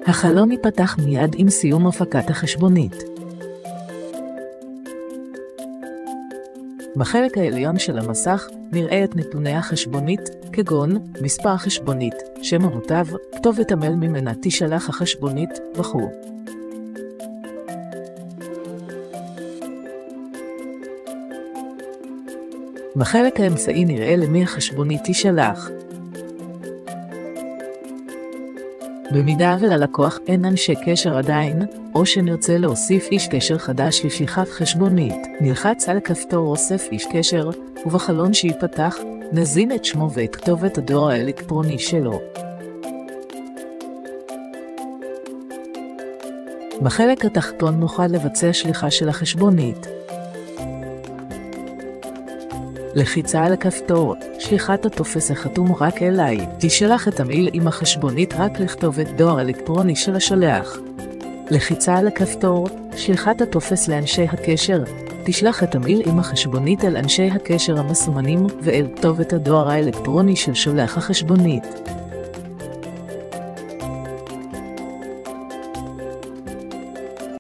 החלון ייפתח מיד עם סיום הפקת החשבונית. בחלק העליון של המסך נראה את נתוני החשבונית, כגון מספר חשבונית, שם המוטב, כתובת המייל ממנה תישלח החשבונית וכו'. בחלק האמצעי נראה למי החשבונית תישלח. במידה וללקוח אין אנשי קשר עדיין, או שנרצה להוסיף איש קשר חדש לשליחת חשבונית, נלחץ על כפתור אוסף איש קשר, ובחלון שיפתח, נזין את שמו ואת כתובת הדואר האלקטרוני שלו. בחלק התחתון נוכל לבצע שליחה של החשבונית. לחיצה על הכפתור, שליחת הטופס החתום רק אליי, תשלח את המייל עם החשבונית רק לכתובת דואר אלקטרוני של השולח. לחיצה על הכפתור, שליחת הטופס לאנשי הקשר, תשלח את המייל עם החשבונית אל אנשי הקשר המסומנים ואל כתובת הדואר האלקטרוני של שולח החשבונית.